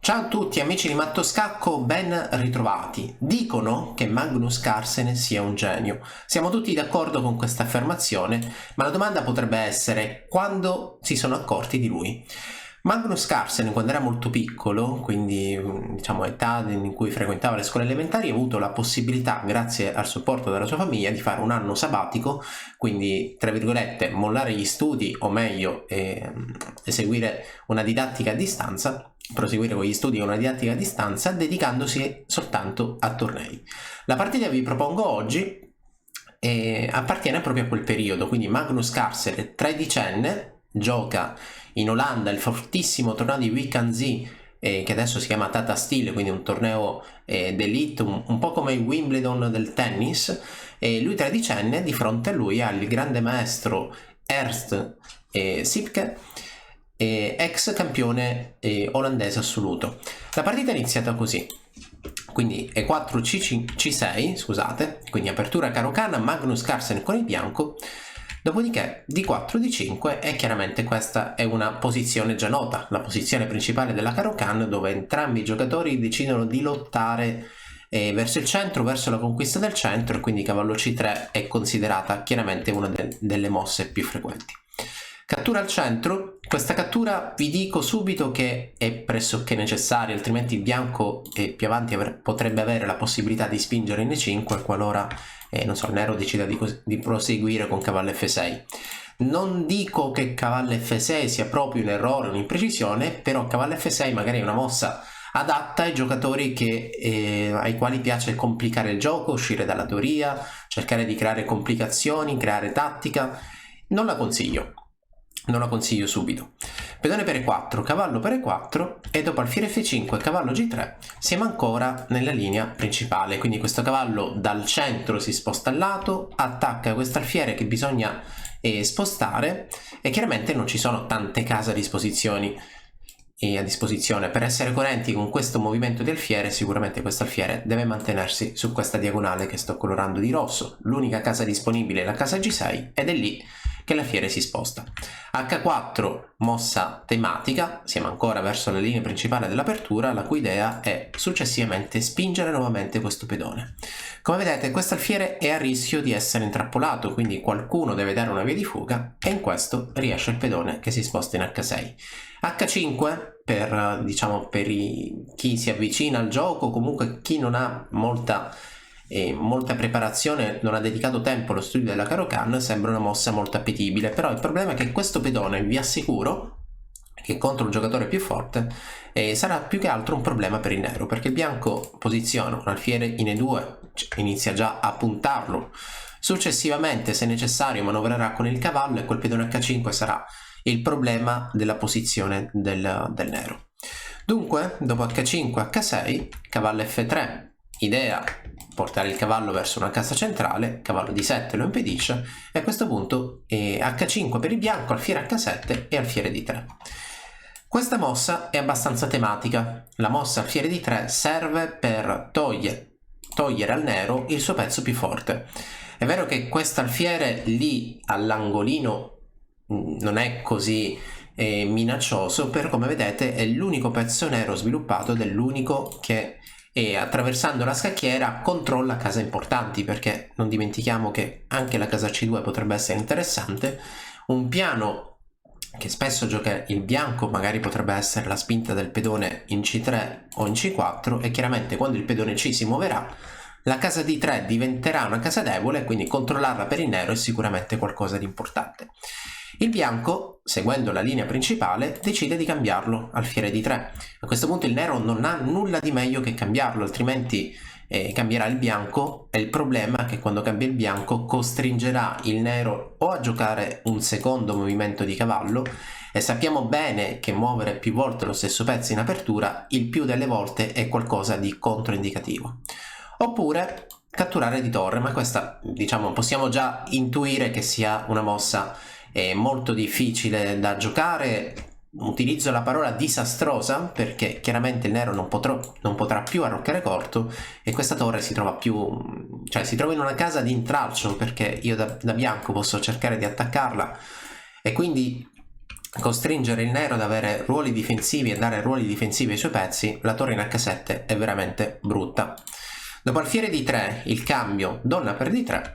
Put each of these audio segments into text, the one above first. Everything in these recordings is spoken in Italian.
Ciao a tutti amici di Matto Scacco, ben ritrovati. Dicono che Magnus Carlsen sia un genio. Siamo tutti d'accordo con questa affermazione, ma la domanda potrebbe essere: quando si sono accorti di lui? Magnus Carlsen, quando era molto piccolo, quindi diciamo età in cui frequentava le scuole elementari, ha avuto la possibilità, grazie al supporto della sua famiglia, di fare un anno sabbatico, quindi tra virgolette mollare gli studi, o meglio eseguire una didattica a distanza, proseguire con gli studi e una didattica a distanza, dedicandosi soltanto a tornei. La partita che vi propongo oggi appartiene proprio a quel periodo, quindi Magnus Carlsen, tredicenne, gioca in Olanda il fortissimo torneo di Wican-Zee, che adesso si chiama Tata Steel, quindi un torneo d'elite, un po' come il Wimbledon del tennis, e lui tredicenne, di fronte a lui ha il grande maestro Ernst Sipke, ex campione olandese assoluto. La partita è iniziata così, quindi E4 C6, scusate, quindi apertura Caro-Kann, Magnus Carlsen con il bianco, dopodiché D4 D5, e chiaramente questa è una posizione già nota, la posizione principale della Caro-Kann, dove entrambi i giocatori decidono di lottare verso il centro, verso la conquista del centro, e quindi cavallo C3 è considerata chiaramente una delle mosse più frequenti. Cattura al centro. Questa cattura vi dico subito che è pressoché necessaria, altrimenti il bianco più avanti potrebbe avere la possibilità di spingere in E5 qualora non so, il nero decida di proseguire con cavallo F6. Non dico che cavallo F6 sia proprio un errore, un'imprecisione, però cavallo F6 magari è una mossa adatta ai giocatori ai quali piace complicare il gioco, uscire dalla teoria, cercare di creare complicazioni, creare tattica. Non la consiglio subito. Pedone per E4, cavallo per E4, e dopo alfiere F5 e cavallo G3 siamo ancora nella linea principale, quindi questo cavallo dal centro si sposta al lato, attacca questo alfiere che bisogna spostare, e chiaramente non ci sono tante case a disposizione. Per essere coerenti con questo movimento di alfiere, sicuramente questo alfiere deve mantenersi su questa diagonale che sto colorando di rosso. L'unica casa disponibile è la casa G6, ed è lì che l'alfiere si sposta. H4, mossa tematica, siamo ancora verso la linea principale dell'apertura, la cui idea è successivamente spingere nuovamente questo pedone. Come vedete, questo alfiere è a rischio di essere intrappolato, quindi qualcuno deve dare una via di fuga, e in questo riesce il pedone che si sposta in H6. H5 per chi si avvicina al gioco, comunque chi non ha molta preparazione, non ha dedicato tempo allo studio della Caro-Kann, sembra una mossa molto appetibile, però il problema è che questo pedone, vi assicuro che contro un giocatore più forte sarà più che altro un problema per il nero, perché il bianco posiziona un alfiere in E2, inizia già a puntarlo, successivamente se necessario manovrerà con il cavallo, e quel pedone H5 sarà il problema della posizione del nero. Dunque, dopo H5 H6, cavallo F3, idea portare il cavallo verso una casa centrale, cavallo D7 lo impedisce, e a questo punto H5 per il bianco, alfiere H7 e alfiere D3. Questa mossa è abbastanza tematica. La mossa alfiere D3 serve per togliere al nero il suo pezzo più forte. È vero che questo alfiere lì all'angolino non è così minaccioso, però come vedete è l'unico pezzo nero sviluppato ed è l'unico che attraversando la scacchiera controlla case importanti, perché non dimentichiamo che anche la casa C2 potrebbe essere interessante. Un piano che spesso gioca il bianco magari potrebbe essere la spinta del pedone in C3 o in C4, e chiaramente quando il pedone C si muoverà la casa D3 diventerà una casa debole, quindi controllarla per il nero è sicuramente qualcosa di importante. Il bianco, seguendo la linea principale, decide di cambiarlo alfiere D3. A questo punto il nero non ha nulla di meglio che cambiarlo, altrimenti cambierà il bianco, e il problema è che quando cambia il bianco costringerà il nero o a giocare un secondo movimento di cavallo, e sappiamo bene che muovere più volte lo stesso pezzo in apertura il più delle volte è qualcosa di controindicativo, oppure catturare di torre, ma questa possiamo già intuire che sia una mossa molto difficile da giocare. Utilizzo la parola disastrosa perché chiaramente il nero non potrà più arroccare corto, e questa torre si trova in una casa di intralcio, perché io da bianco posso cercare di attaccarla, e quindi costringere il nero ad avere ruoli difensivi e dare ruoli difensivi ai suoi pezzi, la torre in H7 è veramente brutta. Dopo alfiere D3, il cambio donna per D3,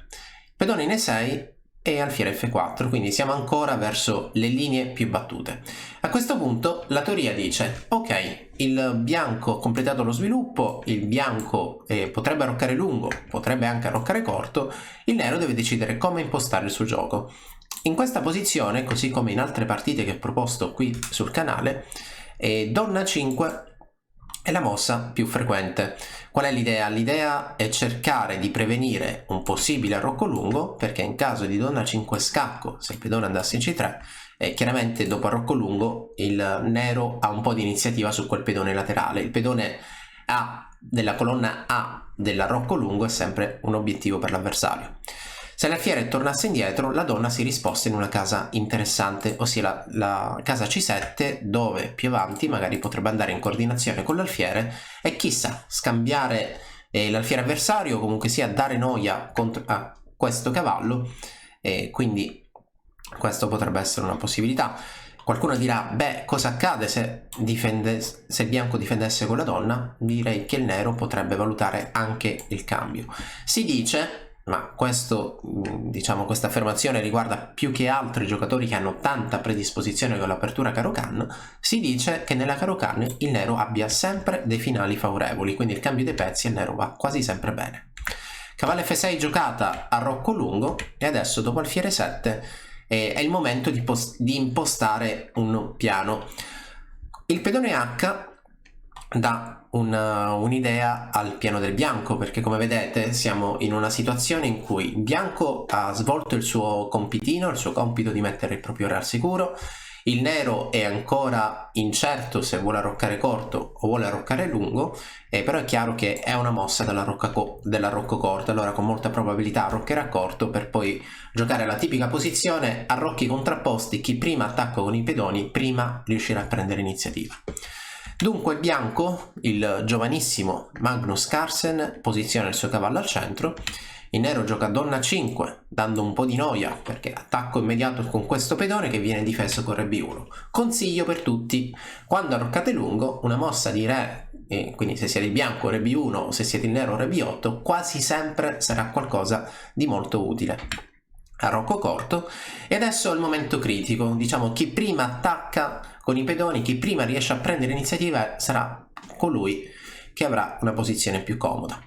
pedone in E6 e alfiere F4, quindi siamo ancora verso le linee più battute. A questo punto la teoria dice: ok, il bianco ha completato lo sviluppo, il bianco potrebbe arroccare lungo, potrebbe anche arroccare corto, il nero deve decidere come impostare il suo gioco. In questa posizione, così come in altre partite che ho proposto qui sul canale, donna 5 è la mossa più frequente. Qual è l'idea? L'idea è cercare di prevenire un possibile arrocco lungo, perché in caso di donna 5 scacco, se il pedone andasse in C3, chiaramente dopo arrocco lungo il nero ha un po' di iniziativa su quel pedone laterale. Il pedone A della colonna A dell'arrocco lungo è sempre un obiettivo per l'avversario. Se l'alfiere tornasse indietro, la donna si risposta in una casa interessante, ossia la casa C7, dove più avanti magari potrebbe andare in coordinazione con l'alfiere e chissà, scambiare l'alfiere avversario o comunque sia dare noia a questo cavallo, quindi questo potrebbe essere una possibilità. Qualcuno dirà: beh, cosa accade se il bianco difendesse con la donna? Direi che il nero potrebbe valutare anche il cambio. Si dice, ma questo, diciamo, questa affermazione riguarda più che altro i giocatori che hanno tanta predisposizione con l'apertura Caro-Can, si dice che nella Caro-Can il nero abbia sempre dei finali favorevoli, quindi il cambio dei pezzi al nero va quasi sempre bene. Cavallo F6 giocata a rocco lungo, e adesso dopo alfiere 7 è il momento di impostare un piano. Il pedone H dà un'idea al piano del bianco, perché come vedete siamo in una situazione in cui il bianco ha svolto il suo compitino, il suo compito di mettere il proprio re al sicuro, il nero è ancora incerto se vuole arroccare corto o vuole arroccare lungo, però è chiaro che è una mossa dell'arrocco corto, allora con molta probabilità arroccherà corto per poi giocare la tipica posizione arrocchi contrapposti, chi prima attacca con i pedoni prima riuscirà a prendere iniziativa. Dunque il bianco, il giovanissimo Magnus Carlsen, posiziona il suo cavallo al centro, il nero gioca donna 5 dando un po' di noia perché attacco immediato con questo pedone che viene difeso con re b1. Consiglio per tutti: quando arroccate lungo, una mossa di re, quindi se siete il bianco re b1 o se siete il nero re b8, quasi sempre sarà qualcosa di molto utile. Arrocco corto, e adesso è il momento critico, diciamo chi prima attacca con i pedoni, chi prima riesce a prendere iniziativa sarà colui che avrà una posizione più comoda.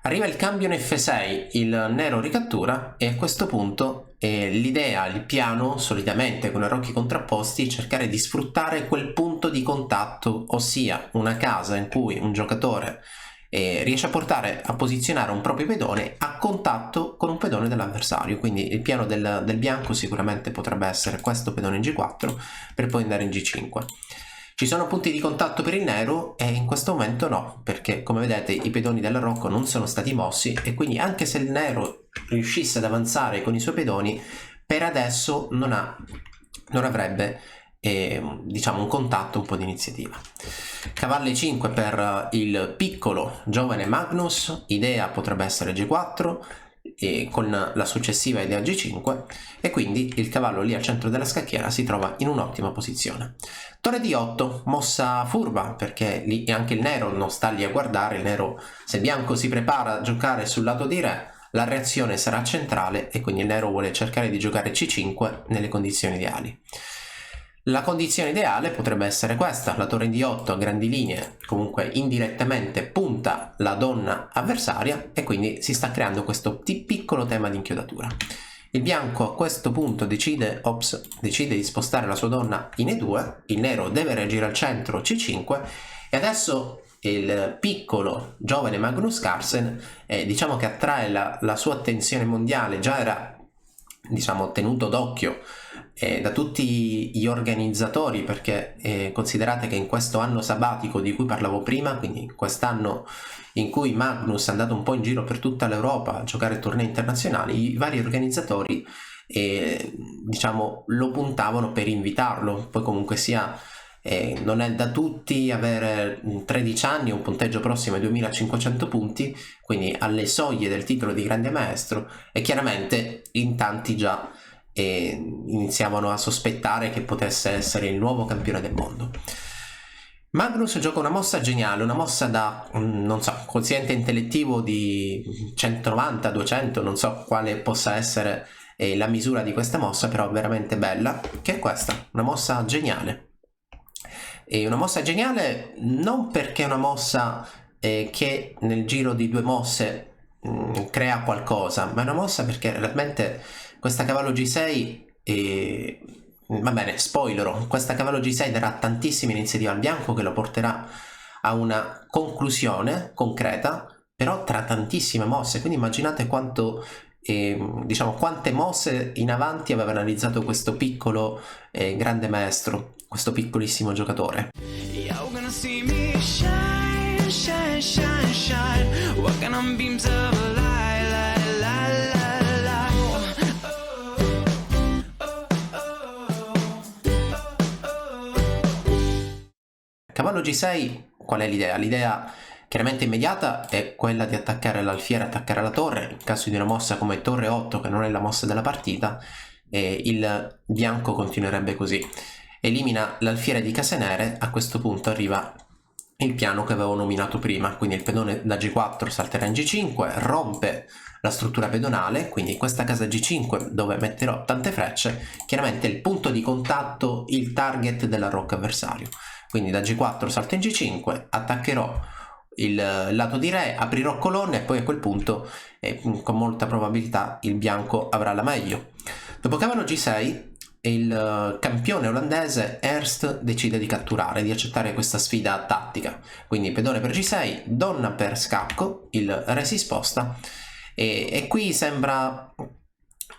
Arriva il cambio in F6, il nero ricattura, e a questo punto l'idea, il piano, solitamente con arrocchi contrapposti, cercare di sfruttare quel punto di contatto, ossia una casa in cui un giocatore riesce a portare a posizionare un proprio pedone a contatto con un pedone dell'avversario. Quindi il piano del bianco sicuramente potrebbe essere questo pedone in G4 per poi andare in G5. Ci sono punti di contatto per il nero e in questo momento no, perché come vedete i pedoni dell'arrocco non sono stati mossi, e quindi anche se il nero riuscisse ad avanzare con i suoi pedoni, per adesso non avrebbe diciamo un contatto, un po' di iniziativa. Cavallo E5 per il piccolo giovane Magnus, idea potrebbe essere G4 e con la successiva idea G5, e quindi il cavallo lì al centro della scacchiera si trova in un'ottima posizione. Torre D8, mossa furba, perché lì anche il nero non sta lì a guardare. Il nero, se il bianco si prepara a giocare sul lato di re, la reazione sarà centrale e quindi il nero vuole cercare di giocare C5 nelle condizioni ideali. La condizione ideale potrebbe essere questa: la torre in D8 a grandi linee comunque indirettamente punta la donna avversaria e quindi si sta creando questo piccolo tema di inchiodatura. Il bianco a questo punto decide di spostare la sua donna in E2, il nero deve reagire al centro C5, e adesso il piccolo giovane Magnus Carlsen diciamo che attrae la sua attenzione mondiale, già era diciamo tenuto d'occhio da tutti gli organizzatori, perché considerate che in questo anno sabbatico di cui parlavo prima, quindi quest'anno in cui Magnus è andato un po' in giro per tutta l'Europa a giocare tornei internazionali, i vari organizzatori diciamo lo puntavano per invitarlo. Poi comunque sia non è da tutti avere 13 anni, un punteggio prossimo ai 2500 punti, quindi alle soglie del titolo di grande maestro, e chiaramente in tanti già e iniziavano a sospettare che potesse essere il nuovo campione del mondo. Magnus gioca una mossa geniale, una mossa da, non so, quoziente intellettivo di 190, 200, non so quale possa essere la misura di questa mossa, però veramente bella, che è questa, una mossa geniale. E una mossa geniale non perché è una mossa che nel giro di 2 mosse crea qualcosa, ma è una mossa perché realmente questa cavallo G6 va bene, spoilerò, questa cavallo G6 darà tantissima iniziativa al bianco che lo porterà a una conclusione concreta, però tra tantissime mosse, quindi immaginate quanto diciamo quante mosse in avanti aveva analizzato questo piccolo grande maestro, questo piccolissimo giocatore. Cavallo G6, qual è l'idea? L'idea chiaramente immediata è quella di attaccare l'alfiere, attaccare la torre. In caso di una mossa come torre 8, che non è la mossa della partita, il bianco continuerebbe così. Elimina l'alfiere di case nere, a questo punto arriva il piano che avevo nominato prima, quindi il pedone da G4 salterà in G5, rompe la struttura pedonale, quindi questa casa G5 dove metterò tante frecce, chiaramente il punto di contatto, il target della rocca avversario. Quindi da G4 salto in G5, attaccherò il lato di re, aprirò colonne e poi a quel punto con molta probabilità il bianco avrà la meglio. Dopo cavallo G6 il campione olandese Ernst decide di catturare, di accettare questa sfida tattica. Quindi pedone per G6, donna per scacco, il re si sposta e qui sembra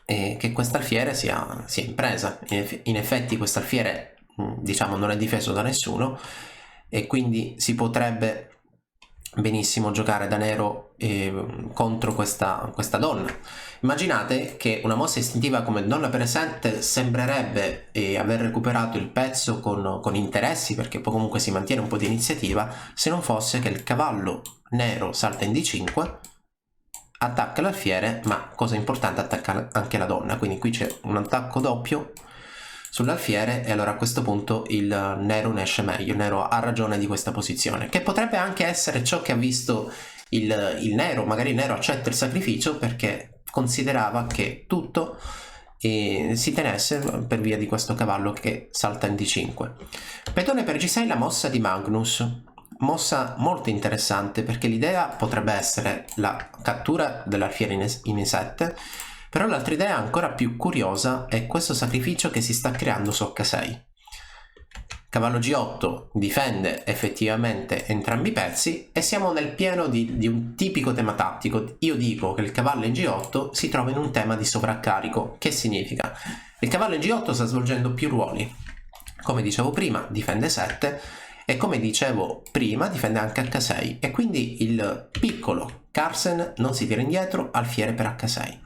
che quest'alfiere sia in presa. In effetti quest'alfiere diciamo non è difeso da nessuno e quindi si potrebbe benissimo giocare da nero contro questa donna. Immaginate che una mossa istintiva come donna per 7 sembrerebbe aver recuperato il pezzo con interessi, perché poi comunque si mantiene un po' di iniziativa, se non fosse che il cavallo nero salta in D5, attacca l'alfiere, ma cosa importante, attacca anche la donna, quindi qui c'è un attacco doppio sull'alfiere e allora a questo punto il nero ne esce meglio, il nero ha ragione di questa posizione, che potrebbe anche essere ciò che ha visto il nero, magari il nero accetta il sacrificio perché considerava che tutto si tenesse per via di questo cavallo che salta in D5. Pedone per G6, la mossa di Magnus, mossa molto interessante perché l'idea potrebbe essere la cattura dell'alfiere in E7, però l'altra idea ancora più curiosa è questo sacrificio che si sta creando su H6. Cavallo G8 difende effettivamente entrambi i pezzi e siamo nel pieno di un tipico tema tattico. Io dico che il cavallo in G8 si trova in un tema di sovraccarico. Che significa? Il cavallo in G8 sta svolgendo più ruoli. Come dicevo prima, difende 7 e come dicevo prima difende anche H6 e quindi il piccolo Carlsen non si tira indietro, alfiere per H6.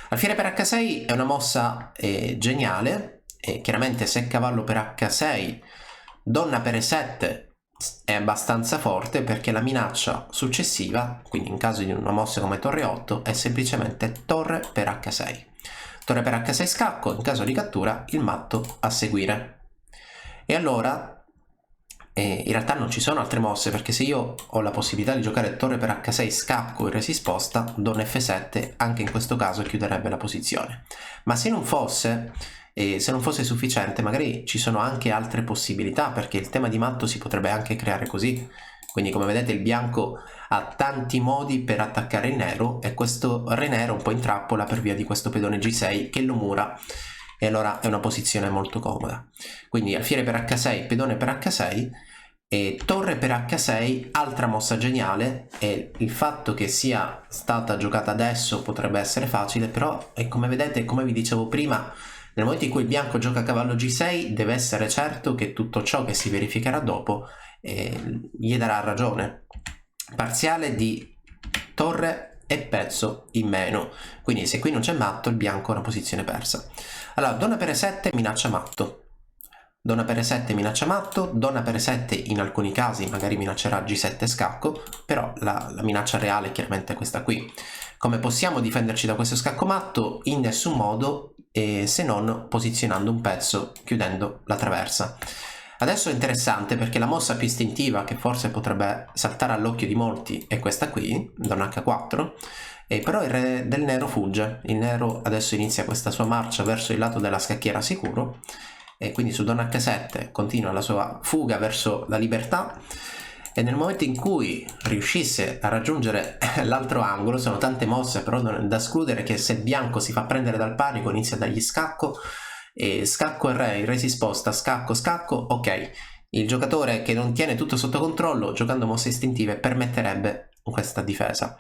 Alfiere per H6 è una mossa geniale e chiaramente se cavallo per H6, donna per E7 è abbastanza forte perché la minaccia successiva, quindi in caso di una mossa come torre 8, è semplicemente torre per H6. Torre per H6 scacco, in caso di cattura il matto a seguire. E allora in realtà non ci sono altre mosse perché se io ho la possibilità di giocare torre per H6 scacco e re si sposta, donna F7 anche in questo caso chiuderebbe la posizione. Ma se non fosse sufficiente magari ci sono anche altre possibilità perché il tema di matto si potrebbe anche creare così. Quindi come vedete il bianco ha tanti modi per attaccare il nero e questo re nero un po' in trappola per via di questo pedone G6 che lo mura e allora è una posizione molto comoda. Quindi alfiere per H6, pedone per H6 e torre per H6, altra mossa geniale, e il fatto che sia stata giocata adesso potrebbe essere facile, però come vedete, come vi dicevo prima, nel momento in cui il bianco gioca cavallo G6 deve essere certo che tutto ciò che si verificherà dopo gli darà ragione. Parziale di torre e pezzo in meno, quindi se qui non c'è matto il bianco ha una posizione persa. Allora donna per E7 minaccia matto, donna per E7 minaccia matto, donna per E7 in alcuni casi magari minaccerà G7 scacco, però la minaccia reale è chiaramente questa qui. Come possiamo difenderci da questo scacco matto? In nessun modo, se non posizionando un pezzo chiudendo la traversa. Adesso è interessante perché la mossa più istintiva, che forse potrebbe saltare all'occhio di molti, è questa qui, Don H4, però il re del nero fugge. Il nero adesso inizia questa sua marcia verso il lato della scacchiera sicuro, e quindi su Don H7 continua la sua fuga verso la libertà, e nel momento in cui riuscisse a raggiungere l'altro angolo, sono tante mosse, però non è da escludere che se il bianco si fa prendere dal panico inizia a dargli scacco, e scacco e re, il re si sposta, scacco, scacco, ok. Il giocatore che non tiene tutto sotto controllo, giocando mosse istintive, permetterebbe questa difesa.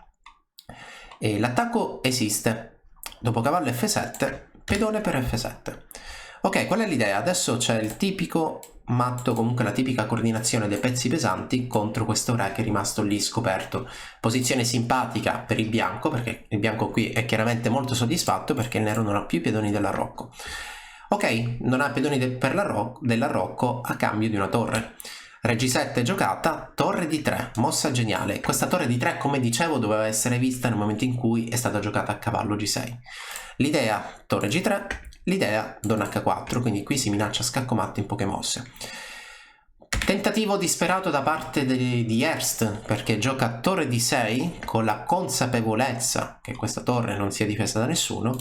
E l'attacco esiste. Dopo cavallo F7, pedone per F7. Ok, qual è l'idea? Adesso c'è il tipico matto, comunque la tipica coordinazione dei pezzi pesanti contro questo re che è rimasto lì scoperto. Posizione simpatica per il bianco, perché il bianco qui è chiaramente molto soddisfatto perché il nero non ha più i pedoni dell'arrocco. Ok, non ha pedoni dell'arrocco a cambio di una torre. Re G7 giocata, torre D3, mossa geniale. Questa torre D3, come dicevo, doveva essere vista nel momento in cui è stata giocata a cavallo G6. L'idea torre G3, l'idea Don H4, quindi qui si minaccia scacco matto in poche mosse. Tentativo disperato da parte di Ernst, perché gioca torre D6 con la consapevolezza che questa torre non sia difesa da nessuno,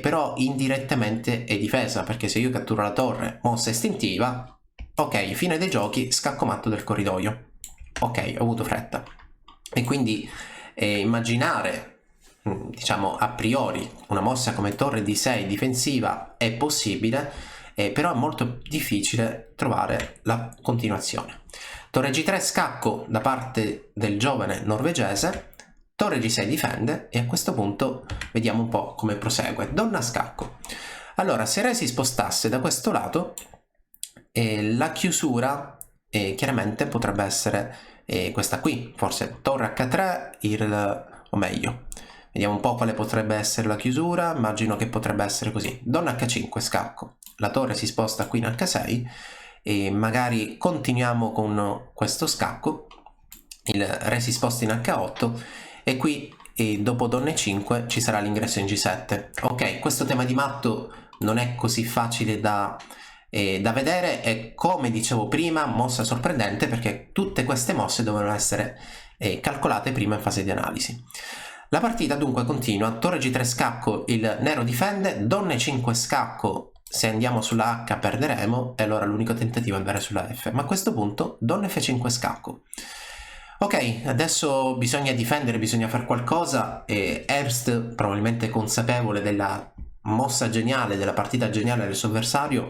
però indirettamente è difesa, perché se io catturo la torre, mossa istintiva, ok, fine dei giochi, scacco matto del corridoio. Ok, ho avuto fretta. E quindi immaginare, diciamo a priori, una mossa come torre D6 difensiva è possibile, però è molto difficile trovare la continuazione. Torre G3 scacco da parte del giovane norvegese, torre G6 difende, e a questo punto vediamo un po' come prosegue. Donna scacco. Allora, se re si spostasse da questo lato, la chiusura chiaramente potrebbe essere questa qui, forse torre H3, o meglio, vediamo un po' quale potrebbe essere la chiusura. Immagino che potrebbe essere così: Donna H5 scacco, la torre si sposta qui in H6 e magari continuiamo con questo scacco, il re si sposta in H8 e qui dopo Donna E5 ci sarà l'ingresso in G7. Ok, questo tema di matto non è così facile da vedere, e come dicevo prima, mossa sorprendente perché tutte queste mosse dovevano essere calcolate prima in fase di analisi. La partita dunque continua, torre G3 scacco, il nero difende, Donna E5 scacco, se andiamo sulla H perderemo e allora l'unico tentativo è andare sulla F, ma a questo punto Donna F5 scacco. Ok, adesso bisogna difendere, bisogna fare qualcosa, e Ernst, probabilmente consapevole della mossa geniale, della partita geniale del suo avversario,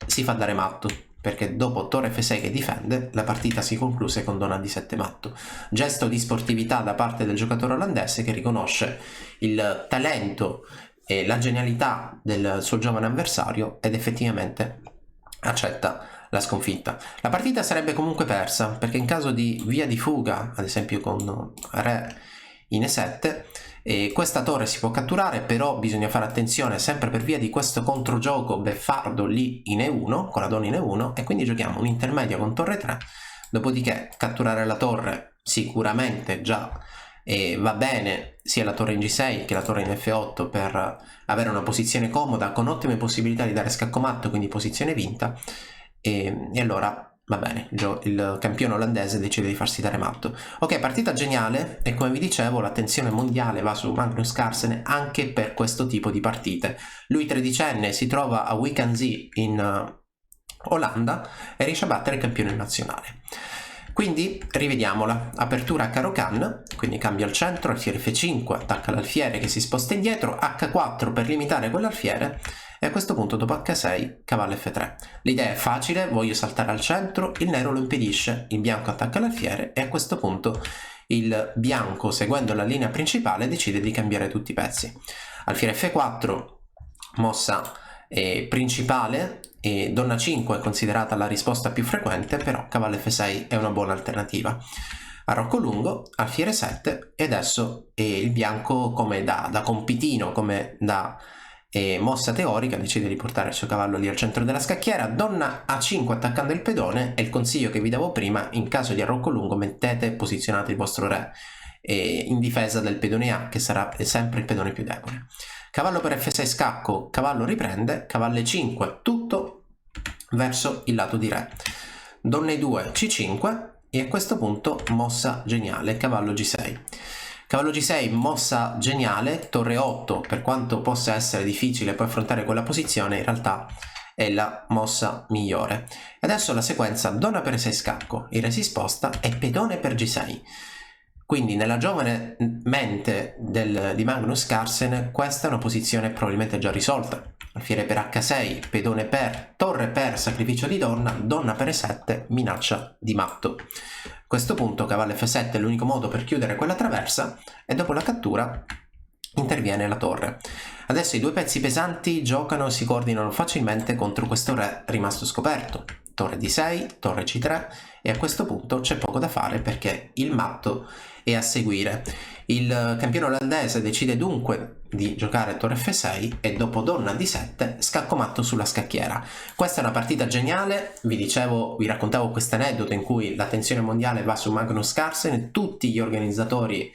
si fa dare matto, perché dopo torre F6 che difende, la partita si concluse con Donna D7 matto. Gesto di sportività da parte del giocatore olandese, che riconosce il talento e la genialità del suo giovane avversario ed effettivamente accetta la sconfitta. La partita sarebbe comunque persa, perché in caso di via di fuga, ad esempio con re in E7, questa torre si può catturare, però bisogna fare attenzione sempre per via di questo controgioco beffardo lì in E1, con la donna in E1, e quindi giochiamo un'intermedia con torre 3, dopodiché catturare la torre sicuramente già va bene sia la torre in G6 che la torre in F8 per avere una posizione comoda con ottime possibilità di dare scacco matto, quindi posizione vinta, e allora va bene, il campione olandese decide di farsi dare matto. Ok, partita geniale, e come vi dicevo l'attenzione mondiale va su Magnus Carlsen anche per questo tipo di partite. Lui tredicenne si trova a Wickenzie in Olanda e riesce a battere il campione nazionale. Quindi rivediamola: apertura Caro-Kann, quindi cambia il centro, alfiere F5, attacca l'alfiere che si sposta indietro, H4 per limitare quell'alfiere, e a questo punto dopo H6 cavallo F3. L'idea è facile, voglio saltare al centro, il nero lo impedisce, il bianco attacca l'alfiere e a questo punto il bianco, seguendo la linea principale, decide di cambiare tutti i pezzi. Alfiere F4, mossa principale, e Donna 5 è considerata la risposta più frequente, però cavallo F6 è una buona alternativa. Arrocco lungo, alfiere 7, e adesso il bianco, come da compitino, come da mossa teorica, decide di portare il suo cavallo lì al centro della scacchiera. Donna A5 attaccando il pedone, e il consiglio che vi davo prima: in caso di arrocco lungo mettete, posizionate il vostro re in difesa del pedone A, che sarà sempre il pedone più debole. Cavallo per F6 scacco, cavallo riprende, cavallo E5, tutto verso il lato di re. Donna E2, C5 e a questo punto mossa geniale, cavallo G6. Cavallo G6, mossa geniale, torre 8, per quanto possa essere difficile poi affrontare quella posizione, in realtà è la mossa migliore. Adesso la sequenza donna per E6 scacco, il re si sposta e pedone per G6. Quindi nella giovane mente di Magnus Carlsen questa è una posizione probabilmente già risolta. Alfiere per H6, pedone per, torre per, sacrificio di donna, donna per E7, minaccia di matto. A questo punto cavallo F7 è l'unico modo per chiudere quella traversa e dopo la cattura interviene la torre. Adesso i due pezzi pesanti giocano e si coordinano facilmente contro questo re rimasto scoperto. Torre D6, torre C3 e a questo punto c'è poco da fare perché il matto è a seguire. Il campione olandese decide dunque di giocare torre F6 e dopo donna D7 scacco matto sulla scacchiera. Questa è una partita geniale, vi raccontavo questo aneddoto in cui l'attenzione mondiale va su Magnus Carlsen e tutti gli organizzatori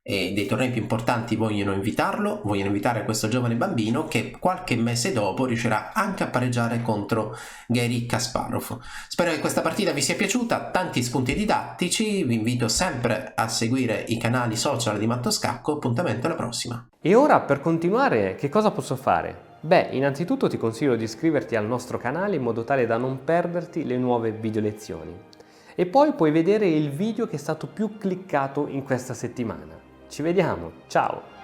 dei tornei più importanti vogliono invitare questo giovane bambino che qualche mese dopo riuscirà anche a pareggiare contro Garry Kasparov. Spero che questa partita vi sia piaciuta, tanti spunti didattici, vi invito sempre a seguire i canali social di Matto Scacco, appuntamento alla prossima. E ora per continuare che cosa posso fare? Beh, innanzitutto ti consiglio di iscriverti al nostro canale in modo tale da non perderti le nuove video lezioni. E poi puoi vedere il video che è stato più cliccato in questa settimana. Ci vediamo, ciao!